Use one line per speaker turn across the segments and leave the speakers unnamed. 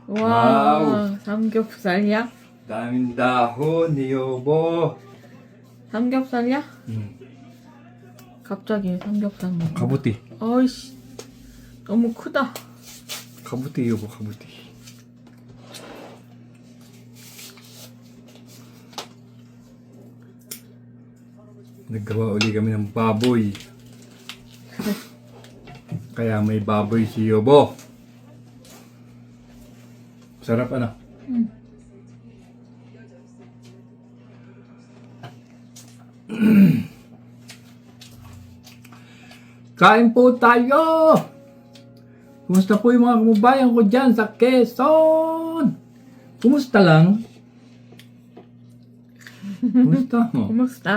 와, 삼겹살이야?
daming dahon ni Yobo.
삼겹살이야?
Hmm.
갑자기 삼겹살 먹어.
Kabuti.
어이씨, 너무 크다.
Kabuti, Yobo, kabuti. Naggawa uli kami ng baboy. Kaya may baboy si Yobo. Sarap ano? Kain po tayo! Kumusta po yung mga kababayan ko dyan sa Quezon? Kumusta lang? Kumusta mo?
Kumusta?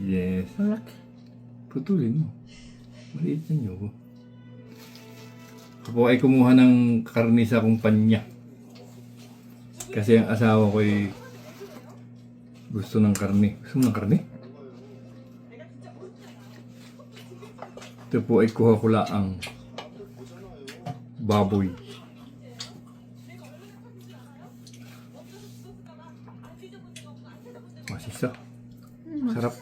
Yes.
Malaki.
Putulin mo. Maliit na nyo. Ako ay kumuha ng karne sa kumpanya. Kasi ang asawa ko ay gusto ng karne. Gusto mo ng karne? Ito po ay kuha ko laang baboy. Masisa. Sarap.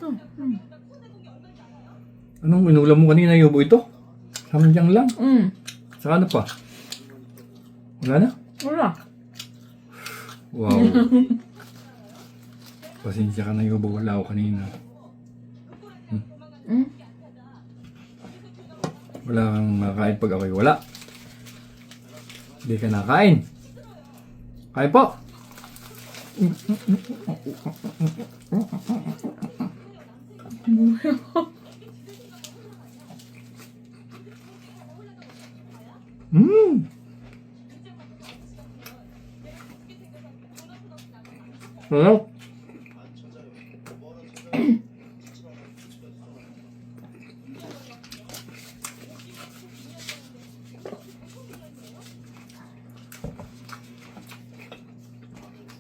Anong inulam mo kanina, Yobo, ito? Samjang lang. Saka ano pa? Wala na?
Wala.
Wow. Pasensya ka na, Yobo. Wala ako kanina. Wala kang makain pag ako'y wala. Hindi ka nakain. Kain po. Sarap.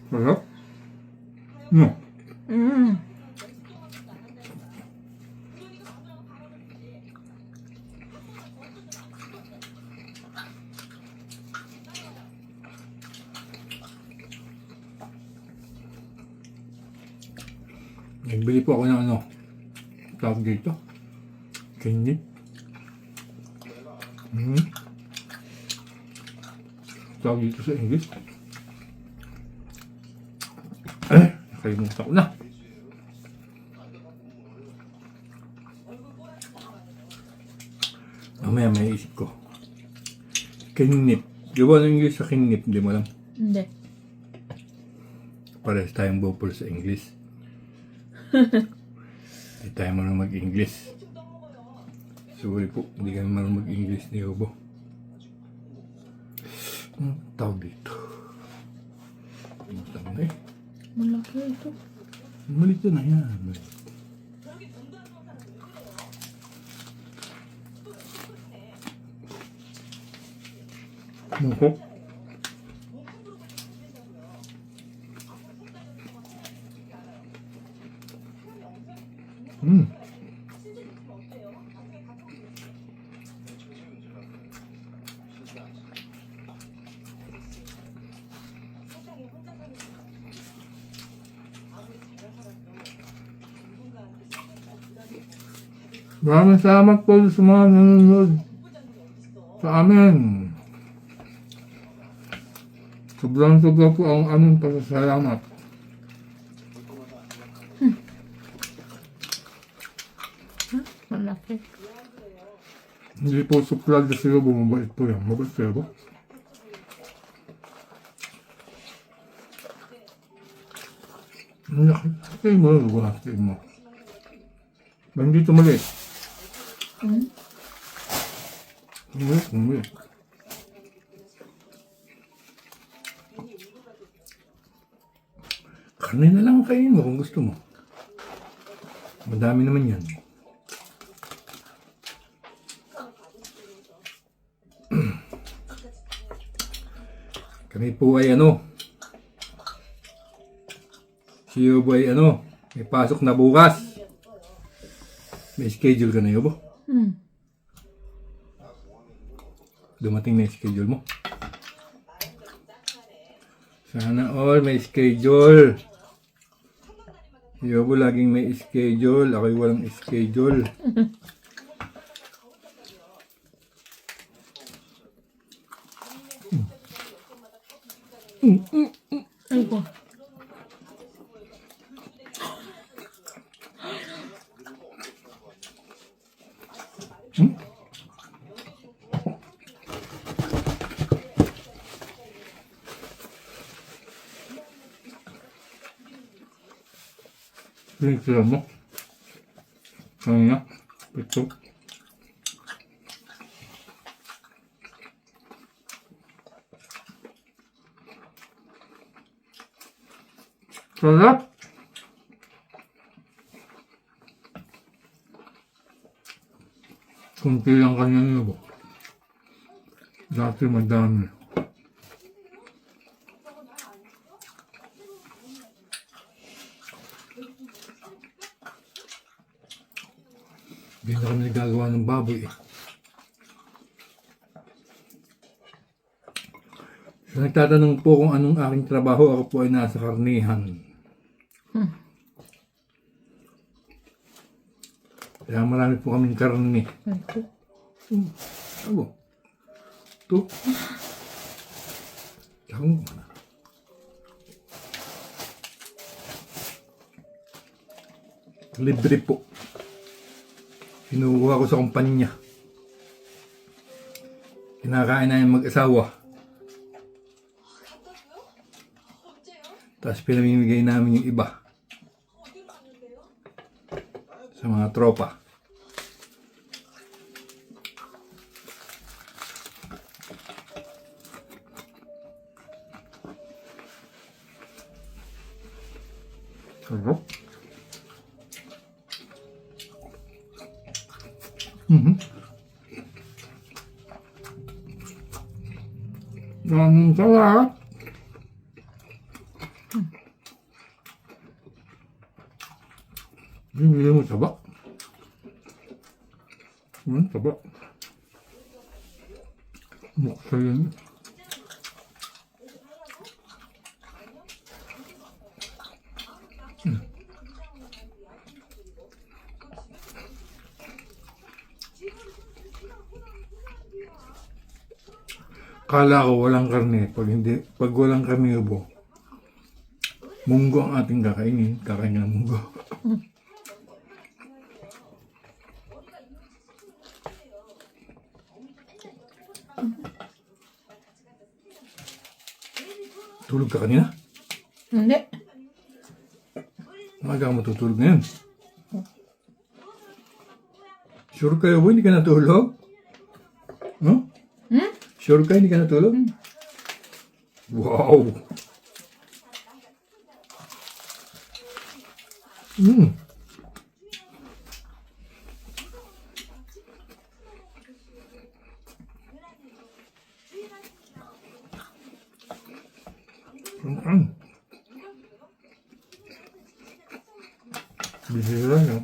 Sarap. Nagbili po ako ng ano, tawag dito, candy. Tawag dito sa English. Nakalimutan ko na. Mamaya may isip ko. Kinip. Di ba ang English sa kinip? Hindi mo alam.
Hindi.
Parehas tayong bopol sa English. Hindi tayo marunong mag-English. Sorry po, hindi kami marunong mag-English ni Yobo. Anong tawag dito? Kumusta mo na eh?
Malaki ito.
Malit na yan. Mukok. Maraming salamat po sa mga nanonood sa amin. Sobrang po ang aming pasasalamat.
Malaki.
Hindi po suplado sa iyo, bumabait po yan. Mabait kayo ba? Nakikita mo na lugar mo. Ba hindi ito maliit? Maliit. Karne na lang kainin mo kung gusto mo. Madami naman yan. Kami po ay ano, si Yobo ay ano, may pasok na bukas. May schedule ka na, Yobo? Dumating na yung schedule mo. Sana all may schedule. Ayoko laging may schedule. Ako'y walang schedule.
아이고.
Pinagtira mo? Kanina? Ito? Sarap! Kunti lang kanya nyo. Dati madami. Hindi na kami nagagawa ng baboy eh. So, nagtatanong po kung anong aking trabaho, ako po ay nasa karnihan. Kaya marami po kaming karni.
아이고.
Ako. Ito. Ako. Libre po. Kinukuha ko sa kumpanya. Kinakain namin mag-asawa. Tapos pinamimigay namin yung iba. Sa mga tropa. Sarap. Ang sarap. Hindi mo taba. Taba. Mukha yun. Kala ko walang karne. Pag walang karnívoro, munggo ang ating kakainin. Kakain ng munggo. Tulog ka kanina?
근데
Umaga ka matutulog ngayon. Sure kayo ba hindi ka natulog? No?
응?
Sure ka hindi ka natulog? Wow! Bihira yan.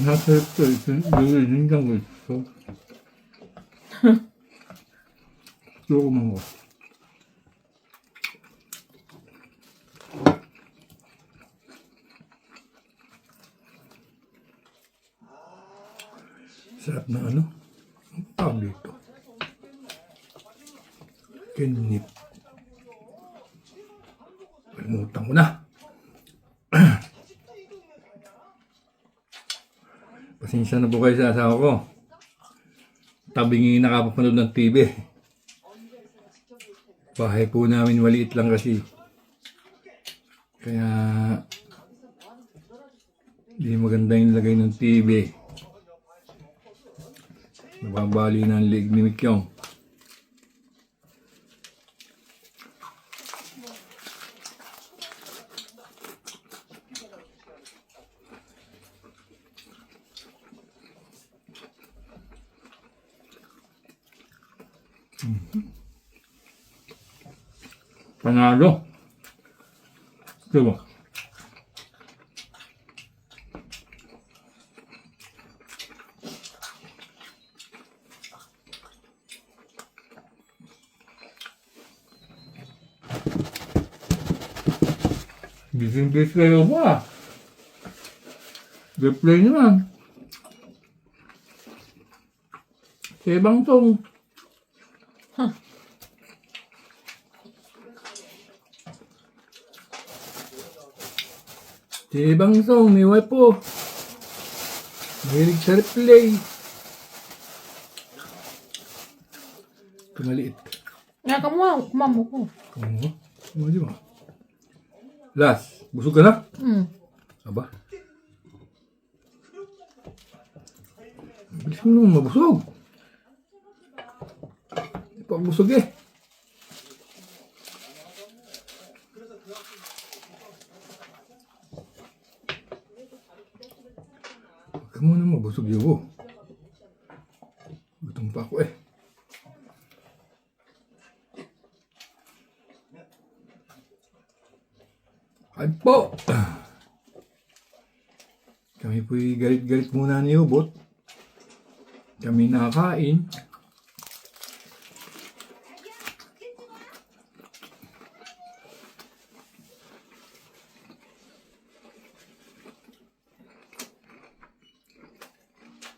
Nasa ito, 여기 냉장고 있어. 조그만 거. Sarap na ano? Ang tawag dito. Kinip. Kalimutan ko na. Pasensya na po kayo sa asawa ko. Tabingi nakapapanood ng TV. Bahay po namin maliit lang kasi. Kaya hindi maganda yung lagay ng TV. Nababali na ang liig ni Mikyong. Panalo. Diba? Busy kayo mo ah. Replay naman. Sa ibang tong.
Huh.
Sa ibang tong, may wife po. Mahilig sa replay. Kumaliit.
Nga ka mo, kumamo ko.
Oo. Ano di ba? Last. Busog ka na? Aba. Bilis mo naman mabusog. Hindi pa ako busog eh. Huwag ka muna mabusog, Yobo. Gutom pa ako eh. Ay po! Kami po'y galit-galit muna ni Yobot. Kami nakakain.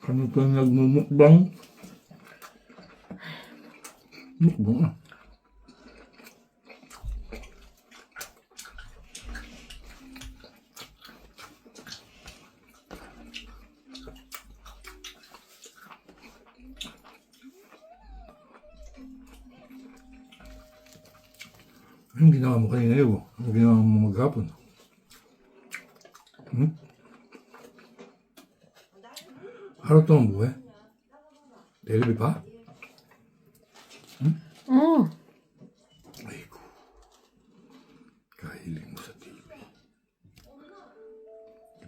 Kami po'y nagmumukbang. Mukbang ah. Anong ginawa mo kanina, Yobo? Anong ginawa mo maghapon? Araw ito ang buhay? Telebi pa?
Oo.
Ay ko. Kahiling mo sa TV.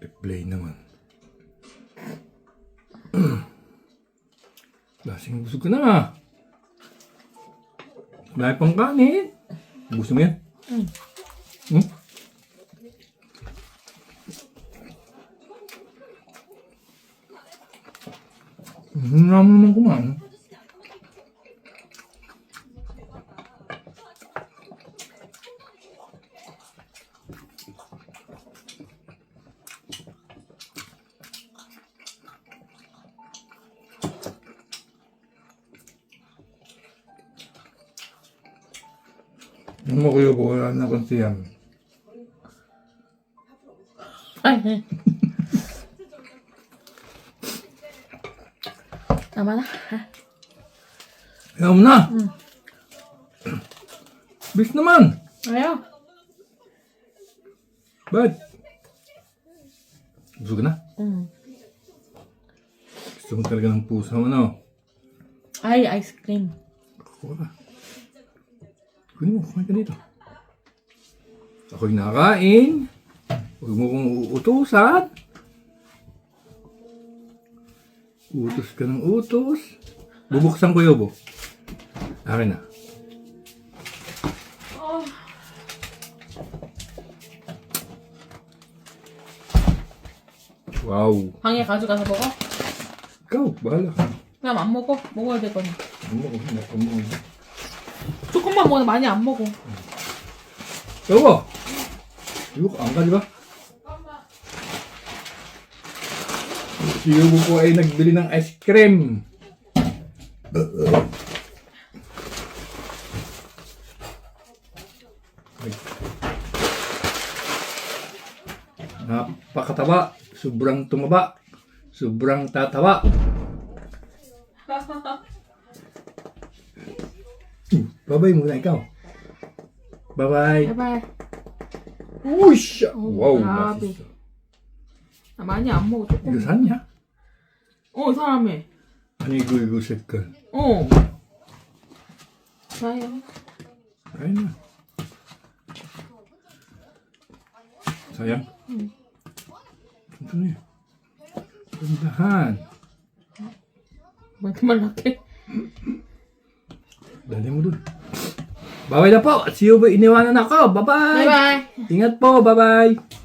Replay naman. Lasing busog ka na. Dahil pang kanin. Gusto mo yan? Hindi naman kumain. Ano mo kayo po? Wala na akong siyam.
Ay, tama na.
Ayaw mo na! Bis naman!
Ayaw.
Ba't? Gusto ka na? Gusto mo talaga ng pusa mo, no?
Ay, ice cream.
Kuha ka. Kunin mo, kumain ka dito. Ako'y nakain. Huwag mo kong uutusan. Utos ka ng utos. Bubuksan ko, Yobo. Akin na. Wow.
방에 가져가서 먹어?
Ikaw, bahala ka.
그냥 안 먹어? 먹어야 될 거니.
Ano mo, ano mo.
조금만 먹어, 많이 안 먹어.
Yobo! Yobo, ang ka, di ba? Si Yobo po ay nagbili ng ice cream. Napakataba. Sobrang tumaba. Sobrang tataba. Bye-bye muna ikaw. Bye-bye.
제발.
Ush! Wow.
grabe.
masisa.
나 많이 안 먹어, 조금.
Igo saan niya?
사람에.
Ano igo sekal?
좋아요.
Kain na. Sayang? Ito na yun. Tandahan.
뭐 이렇게 말랐게?
Dali mo dun. Bye-bye na po. See you. Iniwanan ako. Bye-bye.
바이바이.
Ingat po. Bye-bye.